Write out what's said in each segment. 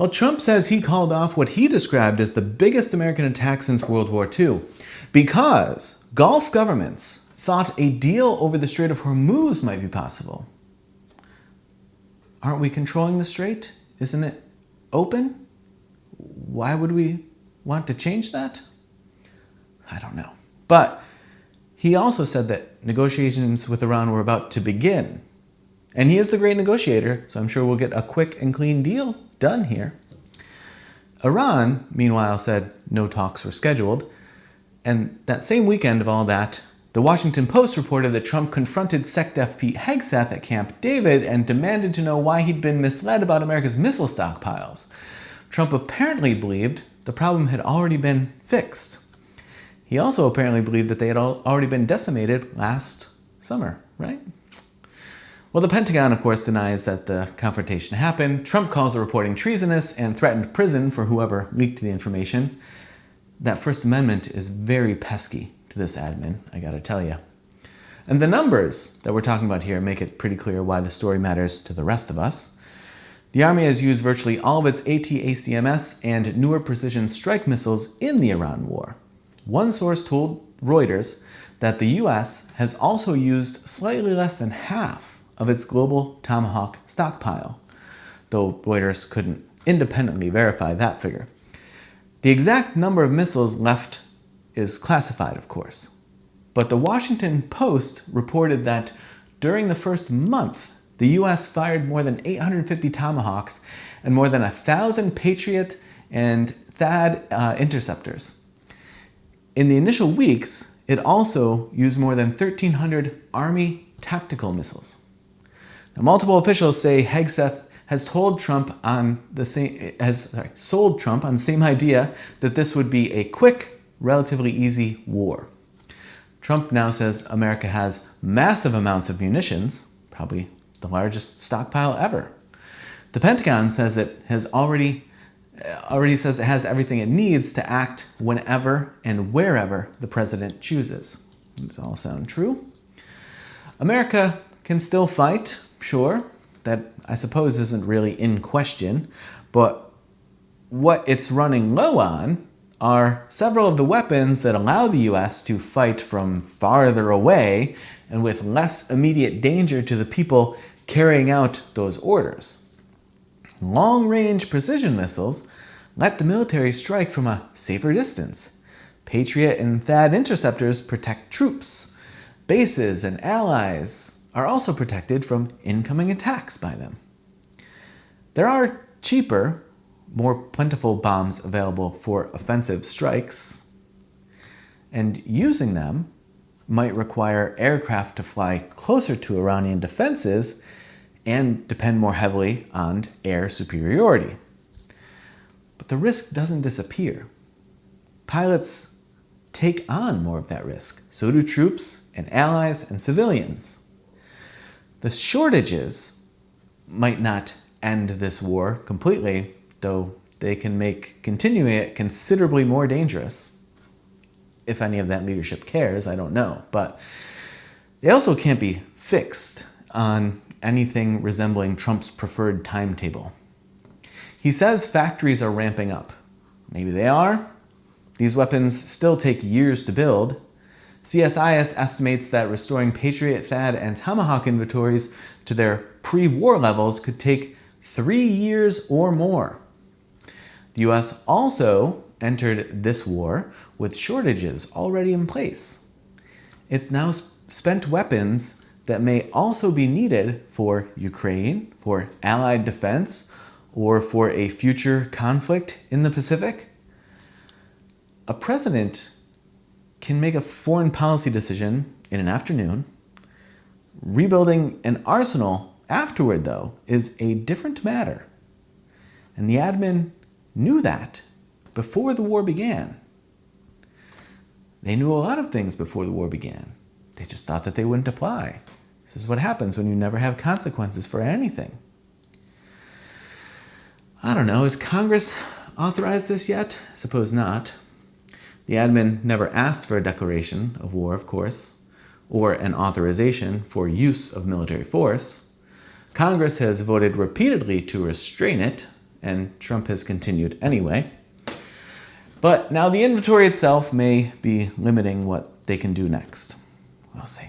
Well, Trump says he called off what he described as the biggest American attack since World War II because Gulf governments thought a deal over the Strait of Hormuz might be possible. Aren't we controlling the strait? Isn't it open? Why would we want to change that? I don't know. But he also said that negotiations with Iran were about to begin. And he is the great negotiator, so I'm sure we'll get a quick and clean deal done here. Iran, meanwhile, said no talks were scheduled. And that same weekend of all that, the Washington Post reported that Trump confronted SecDef Pete Hegseth at Camp David and demanded to know why he'd been misled about America's missile stockpiles. Trump apparently believed the problem had already been fixed. He also apparently believed that they had already been decimated last summer, right? Well, the Pentagon, of course, denies that the confrontation happened. Trump calls the reporting treasonous and threatened prison for whoever leaked the information. That First Amendment is very pesky to this admin, I gotta tell you. And the numbers that we're talking about here make it pretty clear why the story matters to the rest of us. The Army has used virtually all of its ATACMS and newer precision strike missiles in the Iran war. One source told Reuters that the US has also used slightly less than half of its global Tomahawk stockpile, though Reuters couldn't independently verify that figure. The exact number of missiles left is classified, of course, but the Washington Post reported that during the first month, the US fired more than 850 Tomahawks and more than 1,000 Patriot and THAAD interceptors. In the initial weeks, it also used more than 1,300 Army tactical missiles. Now, multiple officials say Hegseth has sold Trump on the same idea that this would be a quick, relatively easy war. Trump now says America has massive amounts of munitions, probably the largest stockpile ever. The Pentagon says it has already says it has everything it needs to act whenever and wherever the president chooses. These all sound true. America can still fight, sure. That, I suppose, isn't really in question. But what it's running low on are several of the weapons that allow the US to fight from farther away and with less immediate danger to the people carrying out those orders. Long-range precision missiles let the military strike from a safer distance. Patriot and THAAD interceptors protect troops. Bases and allies are also protected from incoming attacks by them. There are cheaper, more plentiful bombs available for offensive strikes, and using them might require aircraft to fly closer to Iranian defenses and depend more heavily on air superiority. But the risk doesn't disappear. Pilots take on more of that risk. So do troops and allies and civilians. The shortages might not end this war completely, though they can make continuing it considerably more dangerous. If any of that leadership cares, I don't know. But they also can't be fixed on anything resembling Trump's preferred timetable. He says factories are ramping up. Maybe they are. These weapons still take years to build. CSIS estimates that restoring Patriot, THAAD, and Tomahawk inventories to their pre-war levels could take 3 years or more. The US also entered this war with shortages already in place. It's now spent weapons that may also be needed for Ukraine, for Allied defense, or for a future conflict in the Pacific. A president can make a foreign policy decision in an afternoon. Rebuilding an arsenal afterward, though, is a different matter. And the admin knew that before the war began. They knew a lot of things before the war began. They just thought that they wouldn't apply. This is what happens when you never have consequences for anything. I don't know, has Congress authorized this yet? I suppose not. The admin never asked for a declaration of war, of course, or an authorization for use of military force. Congress has voted repeatedly to restrain it, and Trump has continued anyway. But now the inventory itself may be limiting what they can do next. We'll see.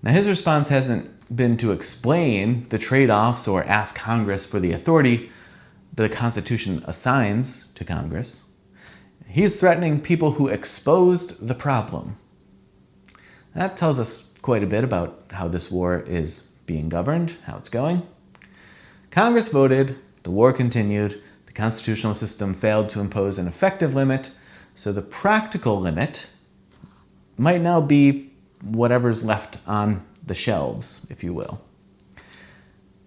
Now his response hasn't been to explain the trade-offs or ask Congress for the authority the Constitution assigns to Congress. He's threatening people who exposed the problem. That tells us quite a bit about how this war is being governed, how it's going. Congress voted, the war continued, the constitutional system failed to impose an effective limit, so the practical limit might now be whatever's left on the shelves, if you will.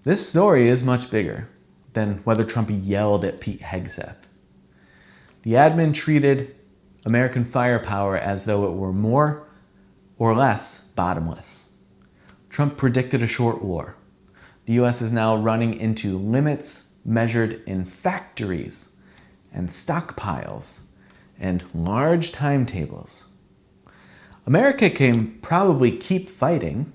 This story is much bigger than whether Trump yelled at Pete Hegseth. The admin treated American firepower as though it were more or less bottomless. Trump predicted a short war. The US is now running into limits measured in factories and stockpiles and large timetables. America can probably keep fighting,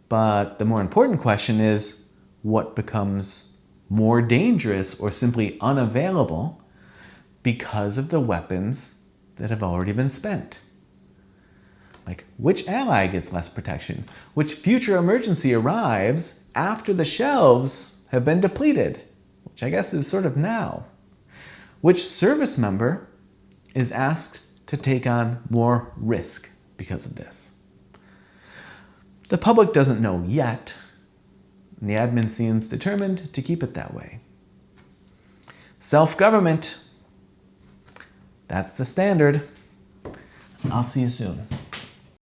but the more important question is what becomes more dangerous or simply unavailable because of the weapons that have already been spent. Like, which ally gets less protection? Which future emergency arrives after the shelves have been depleted? Which I guess is sort of now. Which service member is asked to take on more risk because of this? The public doesn't know yet, and the admin seems determined to keep it that way. Self-government, that's the standard. I'll see you soon.